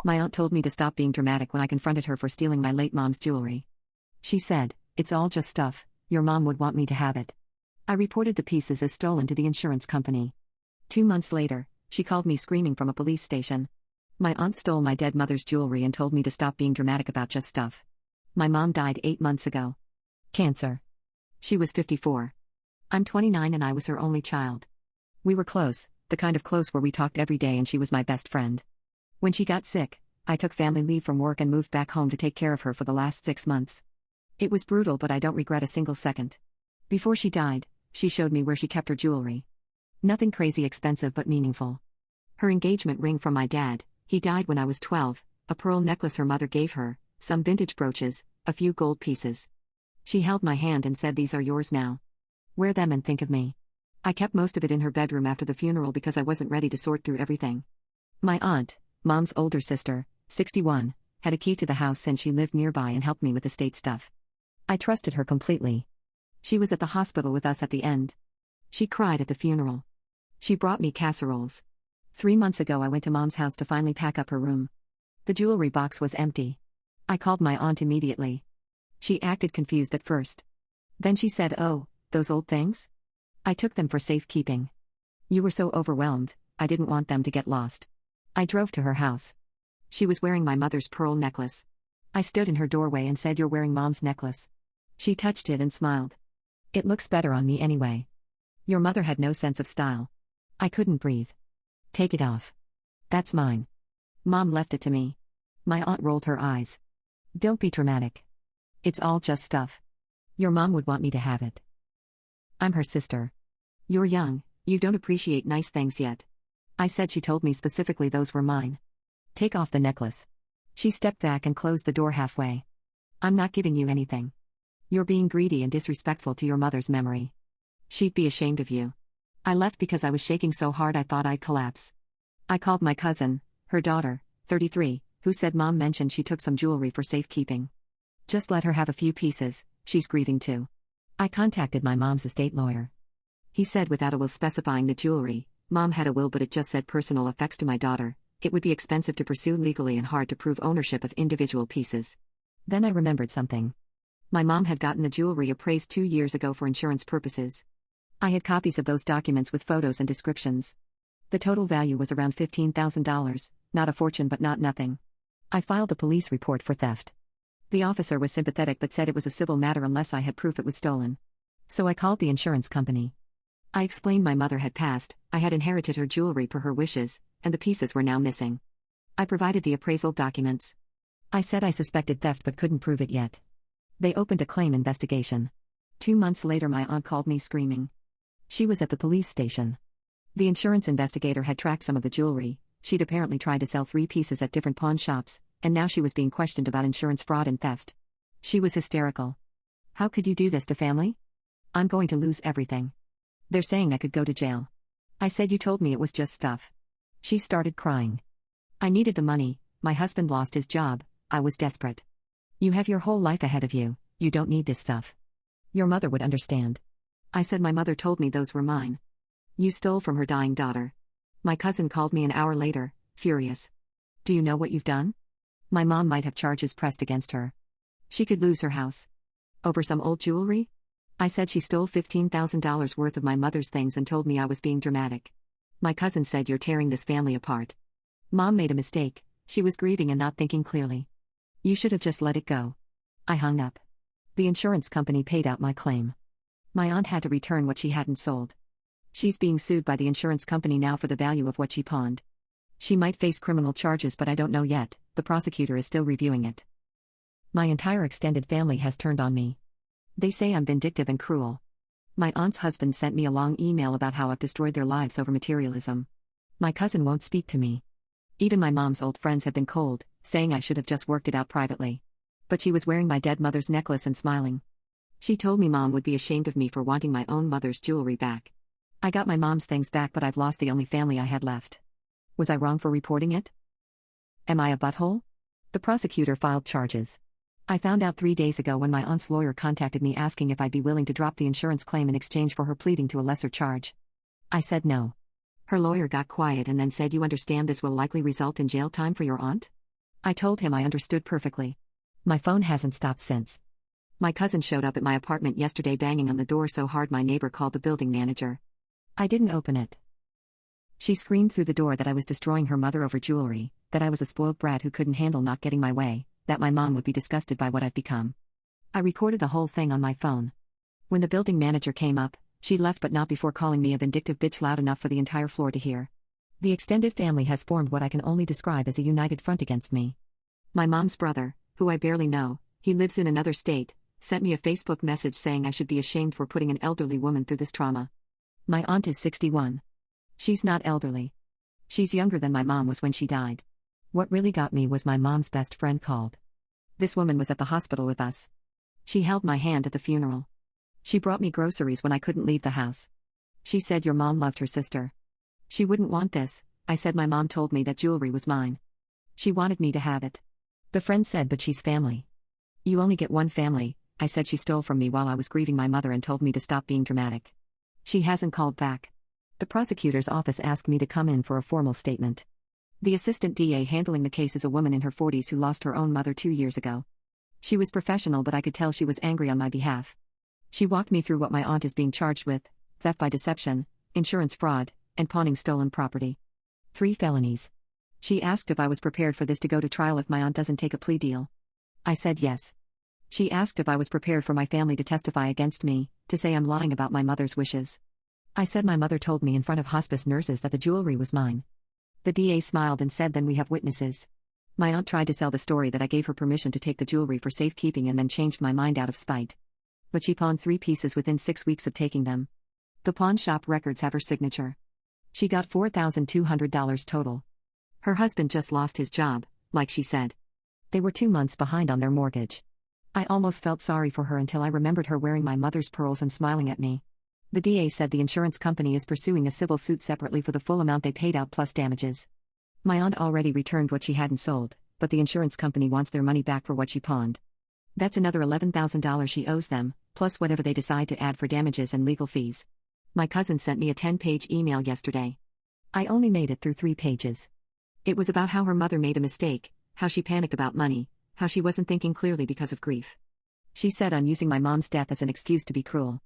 My aunt told me to stop being dramatic when I confronted her for stealing my late mom's jewelry. She said, "It's all just stuff, your mom would want me to have it." I reported the pieces as stolen to the insurance company. 2 months later, she called me screaming from a police station. My aunt stole my dead mother's jewelry and told me to stop being dramatic about just stuff. My mom died 8 months ago. Cancer. She was 54. I'm 29 and I was her only child. We were close, the kind of close where we talked every day and she was my best friend. When she got sick, I took family leave from work and moved back home to take care of her for the last 6 months. It was brutal, but I don't regret a single second. Before she died, she showed me where she kept her jewelry. Nothing crazy expensive but meaningful. Her engagement ring from my dad, he died when I was 12, a pearl necklace her mother gave her, some vintage brooches, a few gold pieces. She held my hand and said, "These are yours now. Wear them and think of me." I kept most of it in her bedroom after the funeral because I wasn't ready to sort through everything. My aunt, Mom's older sister, 61, had a key to the house since she lived nearby and helped me with estate stuff. I trusted her completely. She was at the hospital with us at the end. She cried at the funeral. She brought me casseroles. 3 months ago I went to Mom's house to finally pack up her room. The jewelry box was empty. I called my aunt immediately. She acted confused at first. Then she said, "Oh, those old things? I took them for safekeeping. You were so overwhelmed, I didn't want them to get lost." I drove to her house. She was wearing my mother's pearl necklace. I stood in her doorway and said, "You're wearing Mom's necklace." She touched it and smiled. "It looks better on me anyway. Your mother had no sense of style." I couldn't breathe. "Take it off. That's mine." Mom left it to me. My aunt rolled her eyes. "Don't be dramatic. It's all just stuff. Your mom would want me to have it. I'm her sister. You're young, you don't appreciate nice things yet." I said she told me specifically those were mine. "Take off the necklace." She stepped back and closed the door halfway. "I'm not giving you anything. You're being greedy and disrespectful to your mother's memory. She'd be ashamed of you." I left because I was shaking so hard I thought I'd collapse. I called my cousin, her daughter, 33, who said Mom mentioned she took some jewelry for safekeeping. "Just let her have a few pieces, she's grieving too." I contacted my mom's estate lawyer. He said without a will specifying the jewelry, Mom had a will but it just said personal effects to my daughter, it would be expensive to pursue legally and hard to prove ownership of individual pieces. Then I remembered something. My mom had gotten the jewelry appraised 2 years ago for insurance purposes. I had copies of those documents with photos and descriptions. The total value was around $15,000, not a fortune but not nothing. I filed a police report for theft. The officer was sympathetic but said it was a civil matter unless I had proof it was stolen. So I called the insurance company. I explained my mother had passed, I had inherited her jewelry per her wishes, and the pieces were now missing. I provided the appraisal documents. I said I suspected theft but couldn't prove it yet. They opened a claim investigation. 2 months later my aunt called me screaming. She was at the police station. The insurance investigator had tracked some of the jewelry. She'd apparently tried to sell 3 pieces at different pawn shops, and now she was being questioned about insurance fraud and theft. She was hysterical. "How could you do this to family? I'm going to lose everything. They're saying I could go to jail." I said, "You told me it was just stuff." She started crying. "I needed the money, my husband lost his job, I was desperate." "You have your whole life ahead of you, you don't need this stuff. Your mother would understand." I said, "My mother told me those were mine. You stole from her dying daughter." My cousin called me an hour later, furious. "Do you know what you've done? My mom might have charges pressed against her. She could lose her house. Over some old jewelry?" I said she stole $15,000 worth of my mother's things and told me I was being dramatic. My cousin said, "You're tearing this family apart. Mom made a mistake, she was grieving and not thinking clearly. You should have just let it go." I hung up. The insurance company paid out my claim. My aunt had to return what she hadn't sold. She's being sued by the insurance company now for the value of what she pawned. She might face criminal charges but I don't know yet, the prosecutor is still reviewing it. My entire extended family has turned on me. They say I'm vindictive and cruel. My aunt's husband sent me a long email about how I've destroyed their lives over materialism. My cousin won't speak to me. Even my mom's old friends have been cold, saying I should have just worked it out privately. But she was wearing my dead mother's necklace and smiling. She told me Mom would be ashamed of me for wanting my own mother's jewelry back. I got my mom's things back but I've lost the only family I had left. Was I wrong for reporting it? Am I a butthole? The prosecutor filed charges. I found out 3 days ago when my aunt's lawyer contacted me asking if I'd be willing to drop the insurance claim in exchange for her pleading to a lesser charge. I said no. Her lawyer got quiet and then said, "You understand this will likely result in jail time for your aunt?" I told him I understood perfectly. My phone hasn't stopped since. My cousin showed up at my apartment yesterday banging on the door so hard my neighbor called the building manager. I didn't open it. She screamed through the door that I was destroying her mother over jewelry, that I was a spoiled brat who couldn't handle not getting my way, that my mom would be disgusted by what I've become. I recorded the whole thing on my phone. When the building manager came up, she left but not before calling me a vindictive bitch loud enough for the entire floor to hear. The extended family has formed what I can only describe as a united front against me. My mom's brother, who I barely know, he lives in another state, sent me a Facebook message saying I should be ashamed for putting an elderly woman through this trauma. My aunt is 61. She's not elderly. She's younger than my mom was when she died. What really got me was my mom's best friend called. This woman was at the hospital with us. She held my hand at the funeral. She brought me groceries when I couldn't leave the house. She said your mom loved her sister. She wouldn't want this. I said my mom told me that jewelry was mine. She wanted me to have it. The friend said but she's family. You only get one family. I said she stole from me while I was grieving my mother and told me to stop being dramatic. She hasn't called back. The prosecutor's office asked me to come in for a formal statement. The assistant DA handling the case is a woman in her 40s who lost her own mother 2 years ago. She was professional but I could tell she was angry on my behalf. She walked me through what my aunt is being charged with: theft by deception, insurance fraud, and pawning stolen property. 3 felonies. She asked if I was prepared for this to go to trial if my aunt doesn't take a plea deal. I said yes. She asked if I was prepared for my family to testify against me, to say I'm lying about my mother's wishes. I said my mother told me in front of hospice nurses that the jewelry was mine. The DA smiled and said then we have witnesses. My aunt tried to sell the story that I gave her permission to take the jewelry for safekeeping and then changed my mind out of spite. But she pawned 3 pieces within 6 weeks of taking them. The pawn shop records have her signature. She got $4,200 total. Her husband just lost his job, like she said. They were 2 months behind on their mortgage. I almost felt sorry for her until I remembered her wearing my mother's pearls and smiling at me. The DA said the insurance company is pursuing a civil suit separately for the full amount they paid out plus damages. My aunt already returned what she hadn't sold, but the insurance company wants their money back for what she pawned. That's another $11,000 she owes them, plus whatever they decide to add for damages and legal fees. My cousin sent me a 10-page email yesterday. I only made it through 3 pages. It was about how her mother made a mistake, how she panicked about money, how she wasn't thinking clearly because of grief. She said I'm using my mom's death as an excuse to be cruel.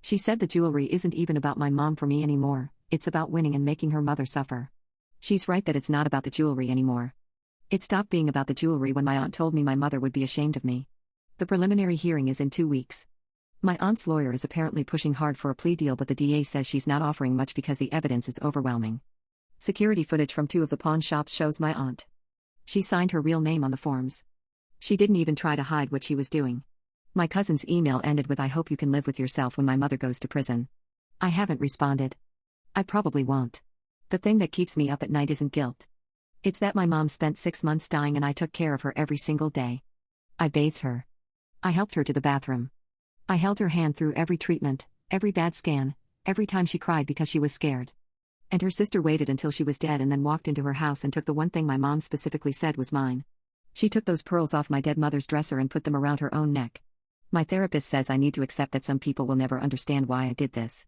She said the jewelry isn't even about my mom for me anymore, it's about winning and making her mother suffer. She's right that it's not about the jewelry anymore. It stopped being about the jewelry when my aunt told me my mother would be ashamed of me. The preliminary hearing is in 2 weeks. My aunt's lawyer is apparently pushing hard for a plea deal but the DA says she's not offering much because the evidence is overwhelming. Security footage from 2 of the pawn shops shows my aunt. She signed her real name on the forms. She didn't even try to hide what she was doing. My cousin's email ended with I hope you can live with yourself when my mother goes to prison. I haven't responded. I probably won't. The thing that keeps me up at night isn't guilt. It's that my mom spent 6 months dying and I took care of her every single day. I bathed her. I helped her to the bathroom. I held her hand through every treatment, every bad scan, every time she cried because she was scared. And her sister waited until she was dead and then walked into her house and took the one thing my mom specifically said was mine. She took those pearls off my dead mother's dresser and put them around her own neck. My therapist says I need to accept that some people will never understand why I did this.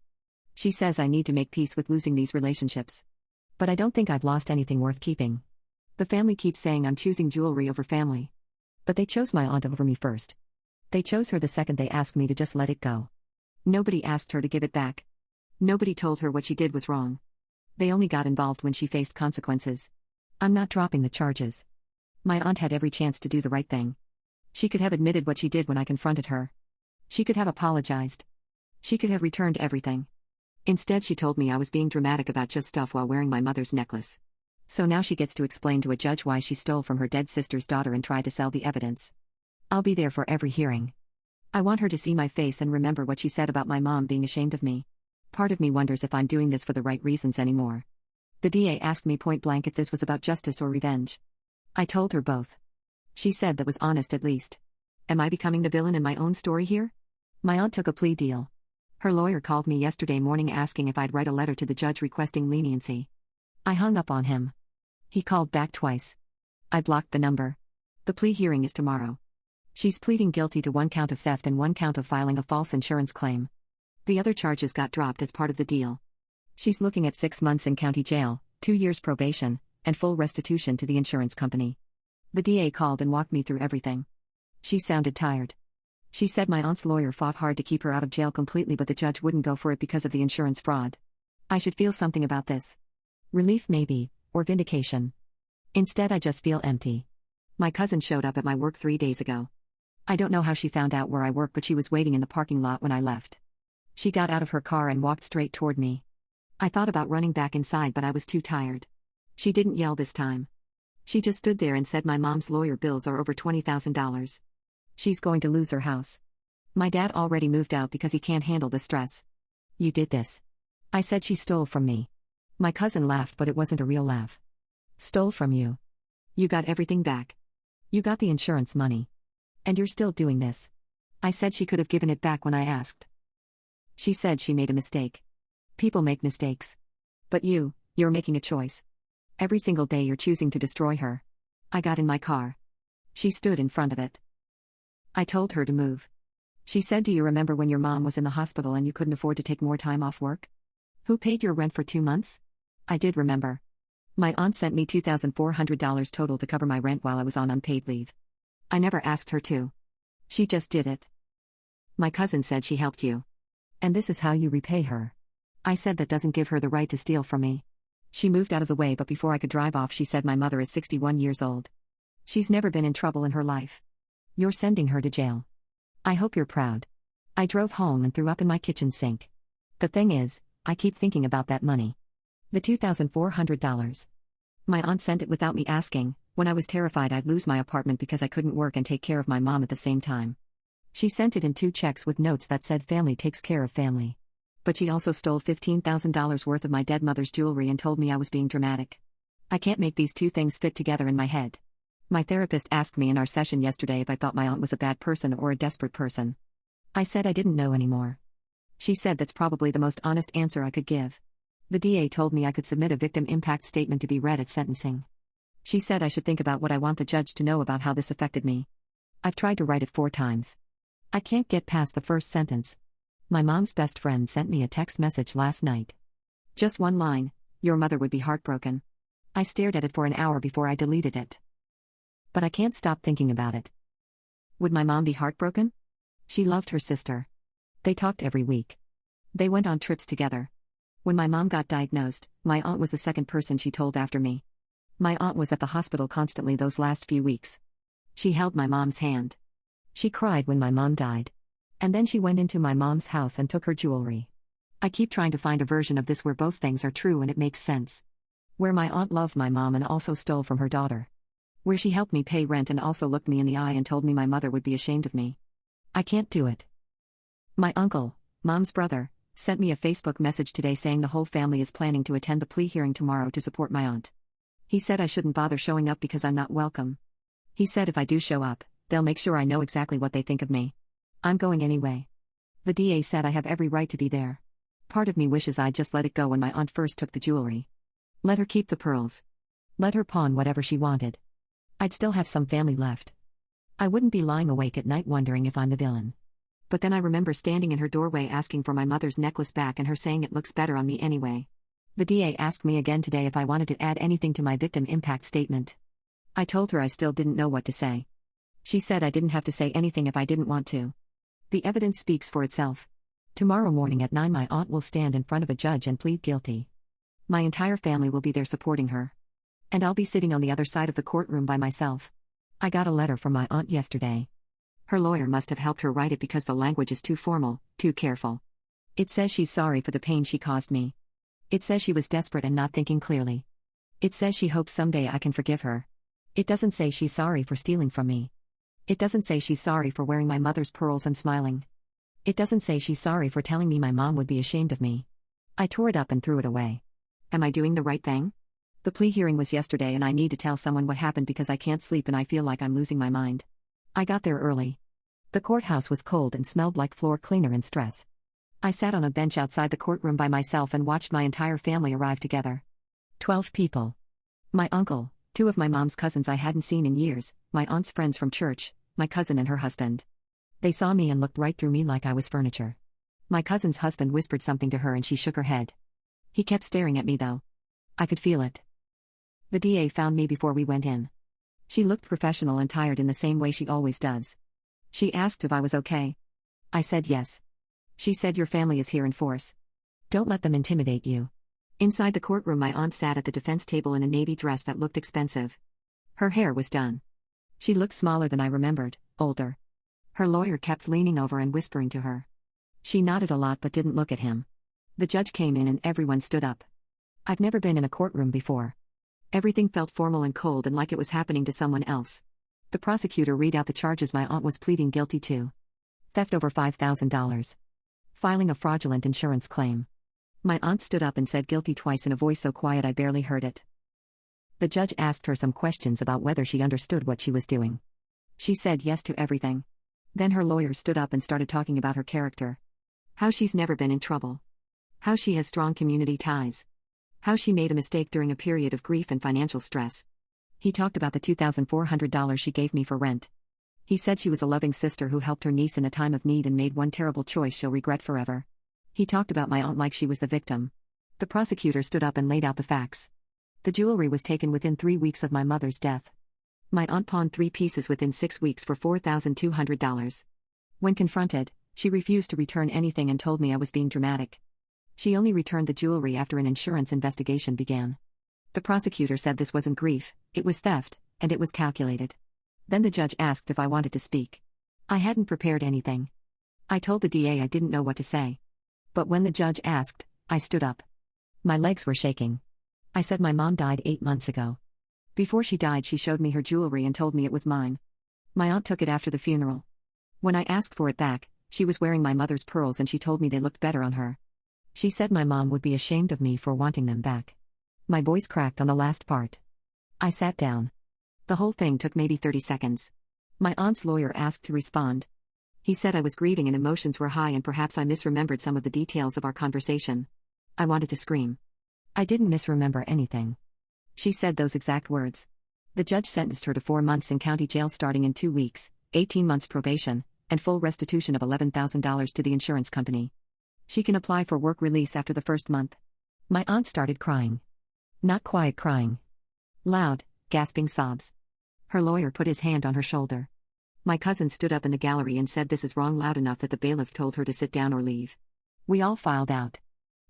She says I need to make peace with losing these relationships. But I don't think I've lost anything worth keeping. The family keeps saying I'm choosing jewelry over family. But they chose my aunt over me first. They chose her the second they asked me to just let it go. Nobody asked her to give it back. Nobody told her what she did was wrong. They only got involved when she faced consequences. I'm not dropping the charges. My aunt had every chance to do the right thing. She could have admitted what she did when I confronted her. She could have apologized. She could have returned everything. Instead she told me I was being dramatic about just stuff while wearing my mother's necklace. So now she gets to explain to a judge why she stole from her dead sister's daughter and tried to sell the evidence. I'll be there for every hearing. I want her to see my face and remember what she said about my mom being ashamed of me. Part of me wonders if I'm doing this for the right reasons anymore. The DA asked me point blank if this was about justice or revenge. I told her both. She said that was honest at least. Am I becoming the villain in my own story here? My aunt took a plea deal. Her lawyer called me yesterday morning asking if I'd write a letter to the judge requesting leniency. I hung up on him. He called back twice. I blocked the number. The plea hearing is tomorrow. She's pleading guilty to 1 count of theft and 1 count of filing a false insurance claim. The other charges got dropped as part of the deal. She's looking at 6 months in county jail, 2 years probation, and full restitution to the insurance company. The DA called and walked me through everything. She sounded tired. She said my aunt's lawyer fought hard to keep her out of jail completely, but the judge wouldn't go for it because of the insurance fraud. I should feel something about this. Relief maybe, or vindication. Instead, I just feel empty. My cousin showed up at my work 3 days ago. I don't know how she found out where I work, but she was waiting in the parking lot when I left. She got out of her car and walked straight toward me. I thought about running back inside, but I was too tired. She didn't yell this time. She just stood there and said my mom's lawyer bills are over $20,000. She's going to lose her house. My dad already moved out because he can't handle the stress. You did this. I said she stole from me. My cousin laughed, but it wasn't a real laugh. Stole from you. You got everything back. You got the insurance money. And you're still doing this. I said she could have given it back when I asked. She said she made a mistake. People make mistakes. But you're making a choice. Every single day you're choosing to destroy her. I got in my car. She stood in front of it. I told her to move. She said, "Do you remember when your mom was in the hospital and you couldn't afford to take more time off work? Who paid your rent for 2 months?" I did remember. My aunt sent me $2,400 total to cover my rent while I was on unpaid leave. I never asked her to. She just did it. My cousin said she helped you. And this is how you repay her. I said that doesn't give her the right to steal from me. She moved out of the way, but before I could drive off, she said my mother is 61 years old. She's never been in trouble in her life. You're sending her to jail. I hope you're proud. I drove home and threw up in my kitchen sink. The thing is, I keep thinking about that money. The $2,400. My aunt sent it without me asking, when I was terrified I'd lose my apartment because I couldn't work and take care of my mom at the same time. She sent it in 2 checks with notes that said family takes care of family. But she also stole $15,000 worth of my dead mother's jewelry and told me I was being dramatic. I can't make these 2 things fit together in my head. My therapist asked me in our session yesterday if I thought my aunt was a bad person or a desperate person. I said I didn't know anymore. She said that's probably the most honest answer I could give. The DA told me I could submit a victim impact statement to be read at sentencing. She said I should think about what I want the judge to know about how this affected me. I've tried to write it 4 times. I can't get past the first sentence. My mom's best friend sent me a text message last night. Just 1 line, "Your mother would be heartbroken." I stared at it for an hour before I deleted it. But I can't stop thinking about it. Would my mom be heartbroken? She loved her sister. They talked every week. They went on trips together. When my mom got diagnosed, my aunt was the second person she told after me. My aunt was at the hospital constantly those last few weeks. She held my mom's hand. She cried when my mom died. And then she went into my mom's house and took her jewelry. I keep trying to find a version of this where both things are true and it makes sense. Where my aunt loved my mom and also stole from her daughter. Where she helped me pay rent and also looked me in the eye and told me my mother would be ashamed of me. I can't do it. My uncle, mom's brother, sent me a Facebook message today saying the whole family is planning to attend the plea hearing tomorrow to support my aunt. He said I shouldn't bother showing up because I'm not welcome. He said if I do show up, they'll make sure I know exactly what they think of me. I'm going anyway. The DA said I have every right to be there. Part of me wishes I'd just let it go when my aunt first took the jewelry. Let her keep the pearls. Let her pawn whatever she wanted. I'd still have some family left. I wouldn't be lying awake at night wondering if I'm the villain. But then I remember standing in her doorway asking for my mother's necklace back and her saying it looks better on me anyway. The DA asked me again today if I wanted to add anything to my victim impact statement. I told her I still didn't know what to say. She said I didn't have to say anything if I didn't want to. The evidence speaks for itself. Tomorrow morning at 9 my aunt will stand in front of a judge and plead guilty. My entire family will be there supporting her. And I'll be sitting on the other side of the courtroom by myself. I got a letter from my aunt yesterday. Her lawyer must have helped her write it because the language is too formal, too careful. It says she's sorry for the pain she caused me. It says she was desperate and not thinking clearly. It says she hopes someday I can forgive her. It doesn't say she's sorry for stealing from me. It doesn't say she's sorry for wearing my mother's pearls and smiling. It doesn't say she's sorry for telling me my mom would be ashamed of me. I tore it up and threw it away. Am I doing the right thing? The plea hearing was yesterday and I need to tell someone what happened because I can't sleep and I feel like I'm losing my mind. I got there early. The courthouse was cold and smelled like floor cleaner and stress. I sat on a bench outside the courtroom by myself and watched my entire family arrive together. 12 people. My uncle, 2 of my mom's cousins I hadn't seen in years, my aunt's friends from church, my cousin and her husband. They saw me and looked right through me like I was furniture. My cousin's husband whispered something to her and she shook her head. He kept staring at me though. I could feel it. The DA found me before we went in. She looked professional and tired in the same way she always does. She asked if I was okay. I said yes. She said, your family is here in force. Don't let them intimidate you. Inside the courtroom, my aunt sat at the defense table in a navy dress that looked expensive. Her hair was done. She looked smaller than I remembered, older. Her lawyer kept leaning over and whispering to her. She nodded a lot but didn't look at him. The judge came in and everyone stood up. I've never been in a courtroom before. Everything felt formal and cold and like it was happening to someone else. The prosecutor read out the charges my aunt was pleading guilty to. Theft over $5,000. Filing a fraudulent insurance claim. My aunt stood up and said guilty twice in a voice so quiet I barely heard it. The judge asked her some questions about whether she understood what she was doing. She said yes to everything. Then her lawyer stood up and started talking about her character. How she's never been in trouble. How she has strong community ties. How she made a mistake during a period of grief and financial stress. He talked about the $2,400 she gave me for rent. He said she was a loving sister who helped her niece in a time of need and made one terrible choice she'll regret forever. He talked about my aunt like she was the victim. The prosecutor stood up and laid out the facts. The jewelry was taken within 3 weeks of my mother's death. My aunt pawned 3 pieces within 6 weeks for $4,200. When confronted, she refused to return anything and told me I was being dramatic. She only returned the jewelry after an insurance investigation began. The prosecutor said this wasn't grief, it was theft, and it was calculated. Then the judge asked if I wanted to speak. I hadn't prepared anything. I told the DA I didn't know what to say. But when the judge asked, I stood up. My legs were shaking. I said my mom died 8 months ago. Before she died, she showed me her jewelry and told me it was mine. My aunt took it after the funeral. When I asked for it back, she was wearing my mother's pearls and she told me they looked better on her. She said my mom would be ashamed of me for wanting them back. My voice cracked on the last part. I sat down. The whole thing took maybe 30 seconds. My aunt's lawyer asked to respond. He said I was grieving and emotions were high and perhaps I misremembered some of the details of our conversation. I wanted to scream. I didn't misremember anything. She said those exact words. The judge sentenced her to 4 months in county jail starting in 2 weeks, 18 months probation, and full restitution of $11,000 to the insurance company. She can apply for work release after the first month. My aunt started crying. Not quiet crying. Loud, gasping sobs. Her lawyer put his hand on her shoulder. My cousin stood up in the gallery and said this is wrong loud enough that the bailiff told her to sit down or leave. We all filed out.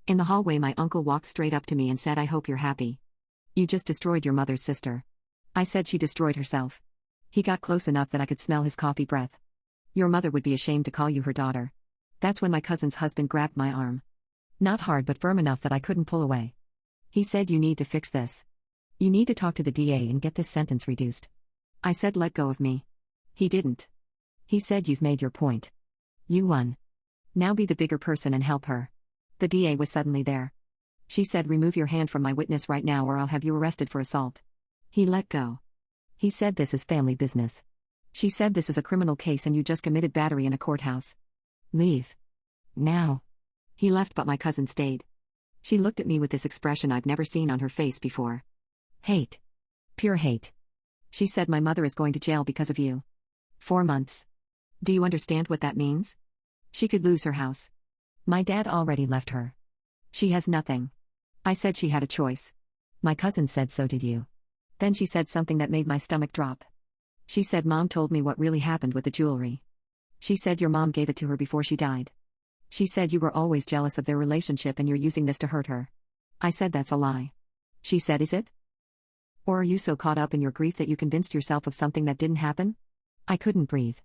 In the hallway my uncle walked straight up to me and said, I hope you're happy. You just destroyed your mother's sister. I said she destroyed herself. He got close enough that I could smell his coffee breath. Your mother would be ashamed to call you her daughter. That's when my cousin's husband grabbed my arm. Not hard but firm enough that I couldn't pull away. He said, you need to fix this. You need to talk to the DA and get this sentence reduced. I said, let go of me. He didn't. He said, you've made your point. You won. Now be the bigger person and help her. The DA was suddenly there. She said, remove your hand from my witness right now or I'll have you arrested for assault. He let go. He said, this is family business. She said, this is a criminal case and you just committed battery in a courthouse. Leave. Now. He left but my cousin stayed. She looked at me with this expression I've never seen on her face before. Hate. Pure hate. She said, my mother is going to jail because of you. 4 months. Do you understand what that means? She could lose her house. My dad already left her. She has nothing. I said she had a choice. My cousin said, so did you. Then she said something that made my stomach drop. She said, Mom told me what really happened with the jewelry. She said your mom gave it to her before she died. She said you were always jealous of their relationship and you're using this to hurt her. I said that's a lie. She said, is it? Or are you so caught up in your grief that you convinced yourself of something that didn't happen? I couldn't breathe.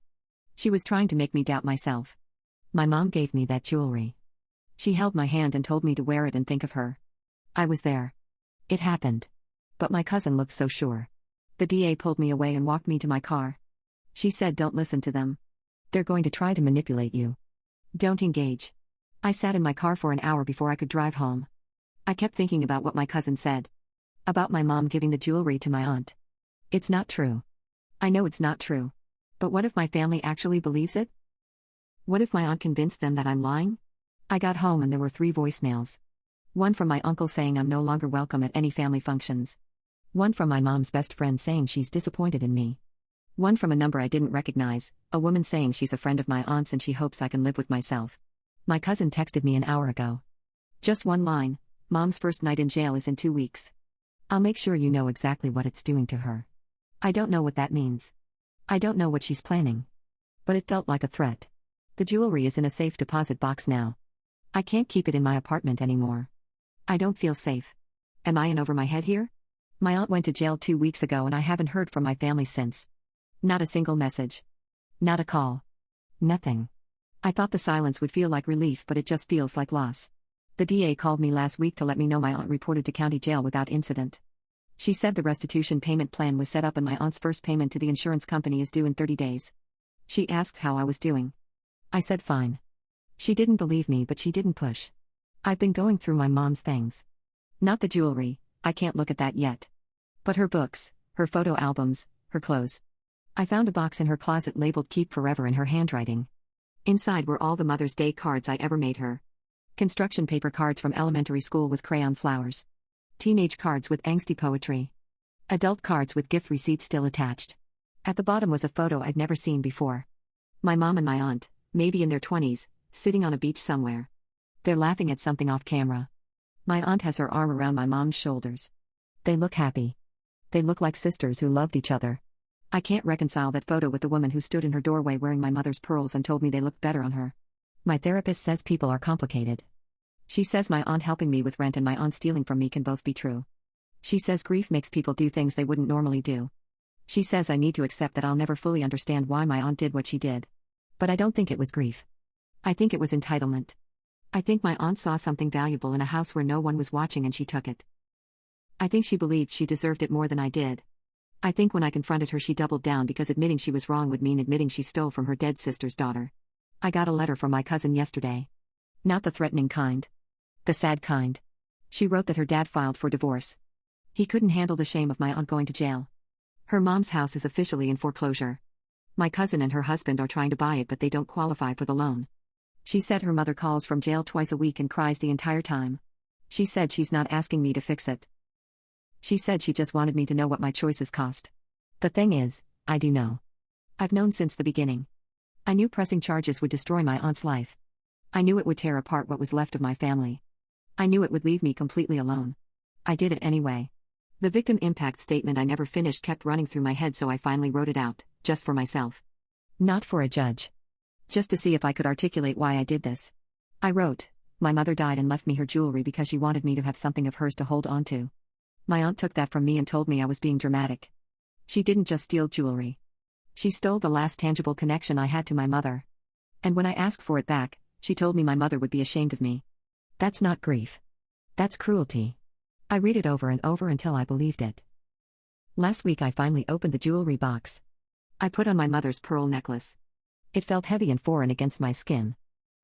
She was trying to make me doubt myself. My mom gave me that jewelry. She held my hand and told me to wear it and think of her. I was there. It happened. But my cousin looked so sure. The DA pulled me away and walked me to my car. She said, don't listen to them. They're going to try to manipulate you. Don't engage. I sat in my car for an hour before I could drive home. I kept thinking about what my cousin said. About my mom giving the jewelry to my aunt. It's not true. I know it's not true. But what if my family actually believes it? What if my aunt convinced them that I'm lying? I got home and there were 3 voicemails. One from my uncle saying I'm no longer welcome at any family functions. One from my mom's best friend saying she's disappointed in me. One from a number I didn't recognize, a woman saying she's a friend of my aunt's and she hopes I can live with myself. My cousin texted me an hour ago. Just one line, Mom's first night in jail is in 2 weeks. I'll make sure you know exactly what it's doing to her. I don't know what that means. I don't know what she's planning. But it felt like a threat. The jewelry is in a safe deposit box now. I can't keep it in my apartment anymore. I don't feel safe. Am I in over my head here? My aunt went to jail 2 weeks ago and I haven't heard from my family since. Not a single message. Not a call. Nothing. I thought the silence would feel like relief, but it just feels like loss. The DA called me last week to let me know my aunt reported to county jail without incident. She said the restitution payment plan was set up and my aunt's first payment to the insurance company is due in 30 days. She asked how I was doing. I said fine. She didn't believe me, but she didn't push. I've been going through my mom's things. Not the jewelry, I can't look at that yet. But her books, her photo albums, her clothes. I found a box in her closet labeled Keep Forever in her handwriting. Inside were all the Mother's Day cards I ever made her. Construction paper cards from elementary school with crayon flowers. Teenage cards with angsty poetry. Adult cards with gift receipts still attached. At the bottom was a photo I'd never seen before. My mom and my aunt, maybe in their 20s, sitting on a beach somewhere. They're laughing at something off camera. My aunt has her arm around my mom's shoulders. They look happy. They look like sisters who loved each other. I can't reconcile that photo with the woman who stood in her doorway wearing my mother's pearls and told me they looked better on her. My therapist says people are complicated. She says my aunt helping me with rent and my aunt stealing from me can both be true. She says grief makes people do things they wouldn't normally do. She says I need to accept that I'll never fully understand why my aunt did what she did. But I don't think it was grief. I think it was entitlement. I think my aunt saw something valuable in a house where no one was watching and she took it. I think she believed she deserved it more than I did. I think when I confronted her she doubled down because admitting she was wrong would mean admitting she stole from her dead sister's daughter. I got a letter from my cousin yesterday. Not the threatening kind. The sad kind. She wrote that her dad filed for divorce. He couldn't handle the shame of my aunt going to jail. Her mom's house is officially in foreclosure. My cousin and her husband are trying to buy it but they don't qualify for the loan. She said her mother calls from jail twice a week and cries the entire time. She said she's not asking me to fix it. She said she just wanted me to know what my choices cost. The thing is, I do know. I've known since the beginning. I knew pressing charges would destroy my aunt's life. I knew it would tear apart what was left of my family. I knew it would leave me completely alone. I did it anyway. The victim impact statement I never finished kept running through my head, so I finally wrote it out, just for myself. Not for a judge. Just to see if I could articulate why I did this. I wrote, my mother died and left me her jewelry because she wanted me to have something of hers to hold on to. My aunt took that from me and told me I was being dramatic. She didn't just steal jewelry. She stole the last tangible connection I had to my mother. And when I asked for it back, she told me my mother would be ashamed of me. That's not grief. That's cruelty. I read it over and over until I believed it. Last week I finally opened the jewelry box. I put on my mother's pearl necklace. It felt heavy and foreign against my skin.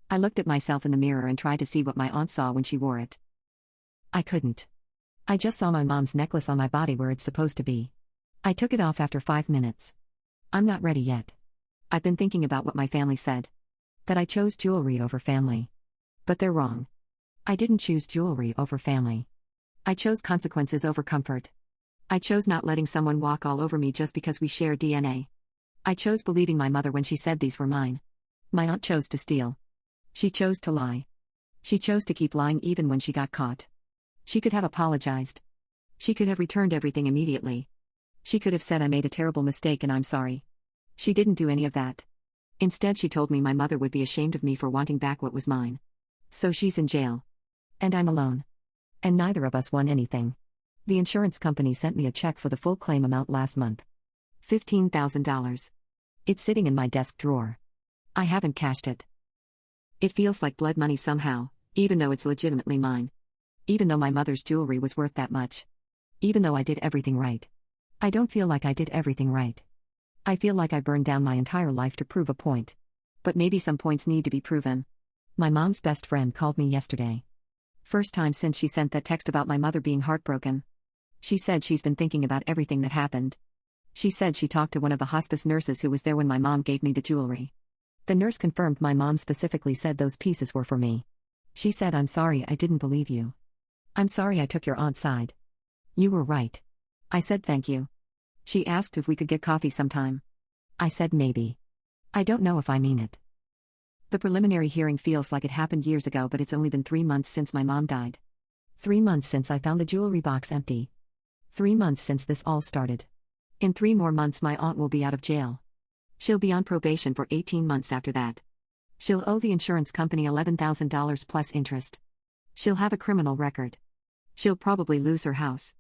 I looked at myself in the mirror and tried to see what my aunt saw when she wore it. I couldn't. I just saw my mom's necklace on my body where it's supposed to be. I took it off after 5 minutes. I'm not ready yet. I've been thinking about what my family said. That I chose jewelry over family. But they're wrong. I didn't choose jewelry over family. I chose consequences over comfort. I chose not letting someone walk all over me just because we share DNA. I chose believing my mother when she said these were mine. My aunt chose to steal. She chose to lie. She chose to keep lying even when she got caught. She could have apologized. She could have returned everything immediately. She could have said I made a terrible mistake and I'm sorry. She didn't do any of that. Instead she told me my mother would be ashamed of me for wanting back what was mine. So she's in jail. And I'm alone. And neither of us won anything. The insurance company sent me a check for the full claim amount last month. $15,000. It's sitting in my desk drawer. I haven't cashed it. It feels like blood money somehow, even though it's legitimately mine. Even though my mother's jewelry was worth that much. Even though I did everything right. I don't feel like I did everything right. I feel like I burned down my entire life to prove a point. But maybe some points need to be proven. My mom's best friend called me yesterday. First time since she sent that text about my mother being heartbroken. She said she's been thinking about everything that happened. She said she talked to one of the hospice nurses who was there when my mom gave me the jewelry. The nurse confirmed my mom specifically said those pieces were for me. She said, I'm sorry I didn't believe you. I'm sorry I took your aunt's side. You were right. I said thank you. She asked if we could get coffee sometime. I said maybe. I don't know if I mean it. The preliminary hearing feels like it happened years ago, but it's only been 3 months since my mom died. 3 months since I found the jewelry box empty. 3 months since this all started. In 3 more months, my aunt will be out of jail. She'll be on probation for 18 months after that. She'll owe the insurance company $11,000 plus interest. She'll have a criminal record. She'll probably lose her house.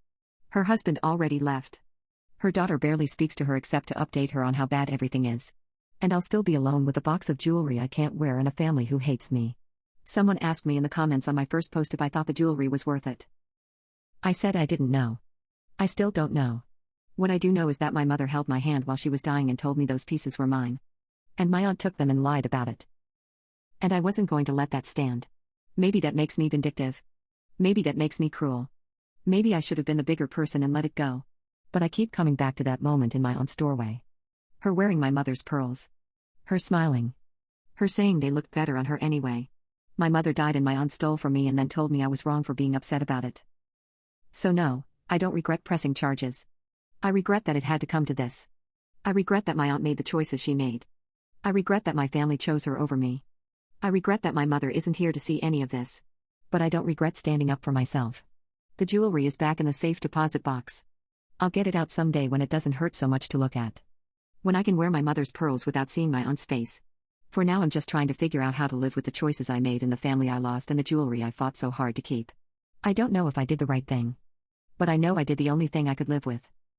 Her husband already left. Her daughter barely speaks to her except to update her on how bad everything is. And I'll still be alone with a box of jewelry I can't wear and a family who hates me. Someone asked me in the comments on my first post if I thought the jewelry was worth it. I said I didn't know. I still don't know. What I do know is that my mother held my hand while she was dying and told me those pieces were mine. And my aunt took them and lied about it. And I wasn't going to let that stand. Maybe that makes me vindictive. Maybe that makes me cruel. Maybe I should have been the bigger person and let it go. But I keep coming back to that moment in my aunt's doorway. Her wearing my mother's pearls. Her smiling. Her saying they looked better on her anyway. My mother died and my aunt stole from me and then told me I was wrong for being upset about it. So no, I don't regret pressing charges. I regret that it had to come to this. I regret that my aunt made the choices she made. I regret that my family chose her over me. I regret that my mother isn't here to see any of this. But I don't regret standing up for myself. The jewelry is back in the safe deposit box. I'll get it out someday when it doesn't hurt so much to look at. When I can wear my mother's pearls without seeing my aunt's face. For now I'm just trying to figure out how to live with the choices I made and the family I lost and the jewelry I fought so hard to keep. I don't know if I did the right thing. But I know I did the only thing I could live with.